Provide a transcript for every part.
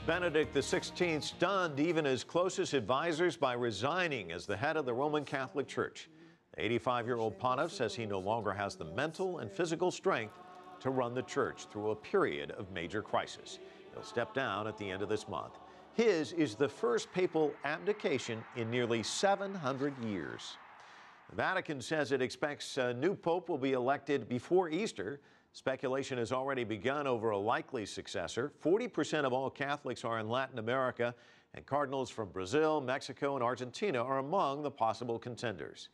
Benedict XVI stunned even his closest advisors by resigning as the head of the Roman Catholic Church. The 85-year-old pontiff says he no longer has the mental and physical strength to run the church through a period of major crisis. He'll step down at the end of this month. His is the first papal abdication in nearly 700 years. The Vatican says it expects a new pope will be elected before Easter. Speculation has already begun over a likely successor. 40% of all Catholics are in Latin America, and cardinals from Brazil, Mexico, and Argentina are among the possible contenders.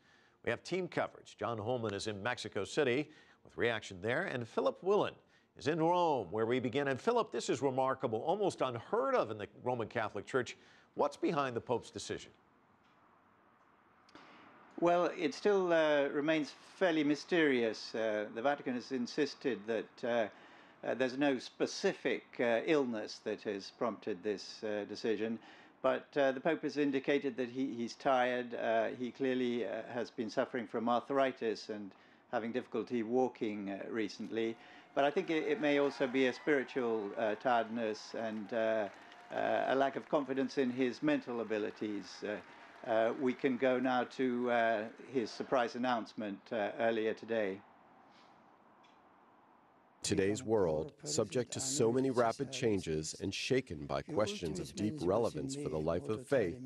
We have team coverage. John Holman is in Mexico City with reaction there, and Philip Willen is in Rome, where we begin. And Philip, this is remarkable, almost unheard of in the Roman Catholic Church. What's behind the Pope's decision? Well, it still remains fairly mysterious. The Vatican has insisted that there's no specific illness that has prompted this decision, but the Pope has indicated that he's tired. He clearly has been suffering from arthritis and having difficulty walking recently. But I think it may also be a spiritual tiredness and a lack of confidence in his mental abilities. We can go now to his surprise announcement earlier today. Today's world, subject to so many rapid changes and shaken by questions of deep relevance for the life of faith,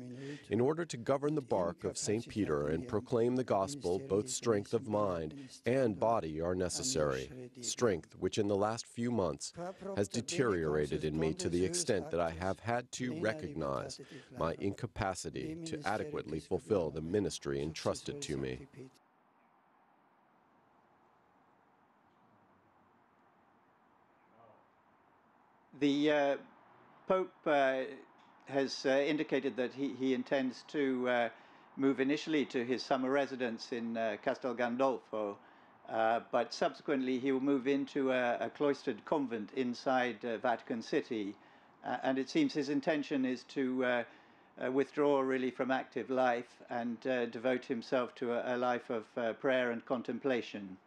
in order to govern the bark of St. Peter and proclaim the gospel, both strength of mind and body are necessary. Strength which in the last few months has deteriorated in me to the extent that I have had to recognize my incapacity to adequately fulfill the ministry entrusted to me. The Pope has indicated that he intends to move initially to his summer residence in Castel Gandolfo, but subsequently he will move into a cloistered convent inside Vatican City. And it seems his intention is to withdraw really from active life and devote himself to a life of prayer and contemplation.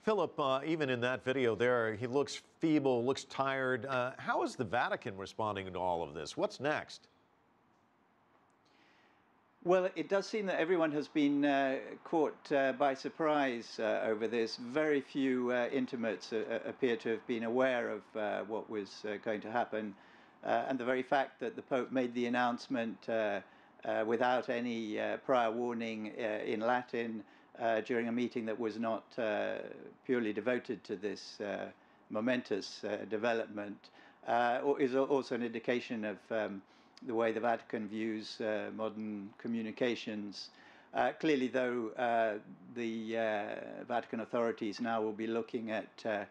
Philip, even in that video there, he looks feeble, looks tired. How is the Vatican responding to all of this? What's next? Well, it does seem that everyone has been caught by surprise over this. Very few intimates appear to have been aware of what was going to happen. And the very fact that the Pope made the announcement without any prior warning in Latin during a meeting that was not purely devoted to this momentous development is also an indication of the way the Vatican views modern communications. Clearly, though, the Vatican authorities now will be looking at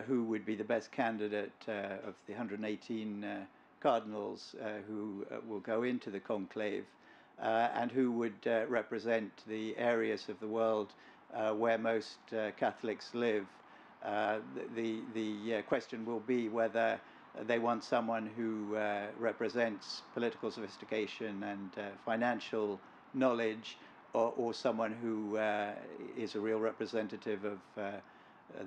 who would be the best candidate of the 118 cardinals who will go into the conclave. And who would represent the areas of the world where most Catholics live. The question will be whether they want someone who represents political sophistication and financial knowledge, or someone who is a real representative of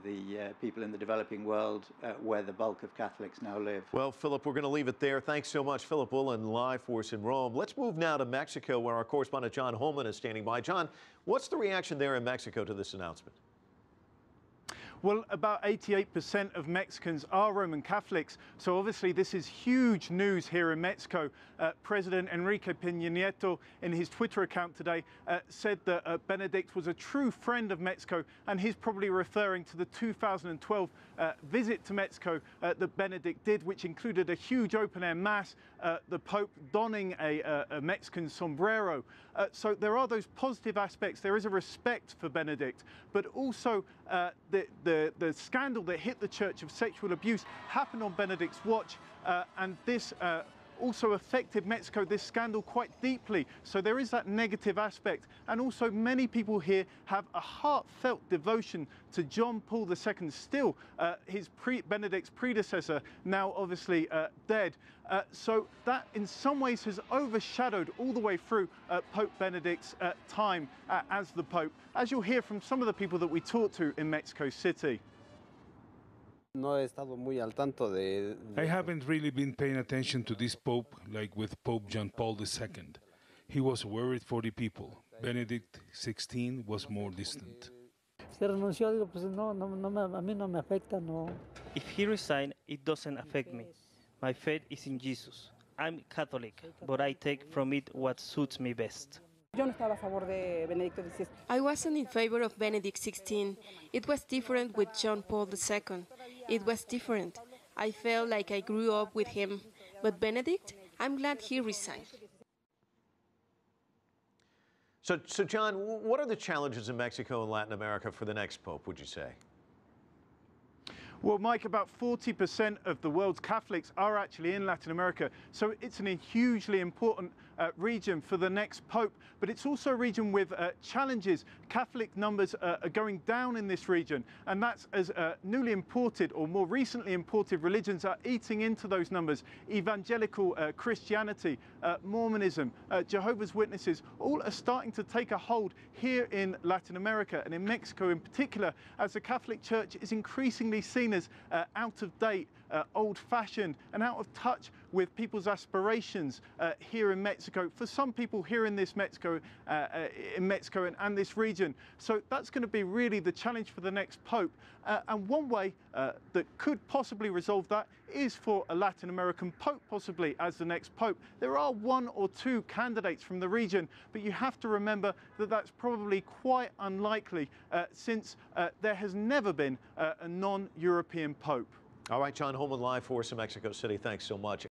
the people in the developing world where the bulk of Catholics now live. Well, Philip, we're going to leave it there. Thanks so much, Philip Willen, live for us in Rome. Let's move now to Mexico, where our correspondent John Holman is standing by. John, what's the reaction there in Mexico to this announcement? Well, about 88% of Mexicans are Roman Catholics, so obviously this is huge news here in Mexico. President Enrique Peña Nieto, in his Twitter account today, said that Benedict was a true friend of Mexico, and he's probably referring to the 2012 visit to Mexico that Benedict did, which included a huge open-air mass, the Pope donning a Mexican sombrero. So there are those positive aspects. There is a respect for Benedict, but also the scandal that hit the Church of sexual abuse happened on Benedict's watch, and this also affected Mexico, this scandal, quite deeply. So there is that negative aspect. And also many people here have a heartfelt devotion to John Paul II still, Benedict's predecessor, now obviously dead. So that in some ways has overshadowed all the way through Pope Benedict's time as the Pope, as you'll hear from some of the people that we talked to in Mexico City. I haven't really been paying attention to this Pope like with Pope John Paul II. He was worried for the people. Benedict XVI was more distant. If he resigned, it doesn't affect me. My faith is in Jesus. I'm Catholic, but I take from it what suits me best. I wasn't in favor of Benedict XVI. It was different with John Paul II. It was different. I felt like I grew up with him. But Benedict, I'm glad he resigned. So John, what are the challenges in Mexico and Latin America for the next Pope, would you say? Well, Mike, about 40% of the world's Catholics are actually in Latin America, so it's a hugely important region for the next Pope, but it's also a region with challenges. Catholic numbers are going down in this region, and that's as newly imported or more recently imported religions are eating into those numbers. Evangelical Christianity, Mormonism, Jehovah's Witnesses, all are starting to take a hold here in Latin America and in Mexico in particular, as the Catholic Church is increasingly seen as out of date, old-fashioned and out of touch with people's aspirations here in Mexico. For some people here in this Mexico and this region. So that's going to be really the challenge for the next Pope. And one way that could possibly resolve that is for a Latin American Pope possibly as the next Pope. There are one or two candidates from the region, but you have to remember that that's probably quite unlikely since there has never been a non-European Pope. All right, John Holman live for us in Mexico City. Thanks so much.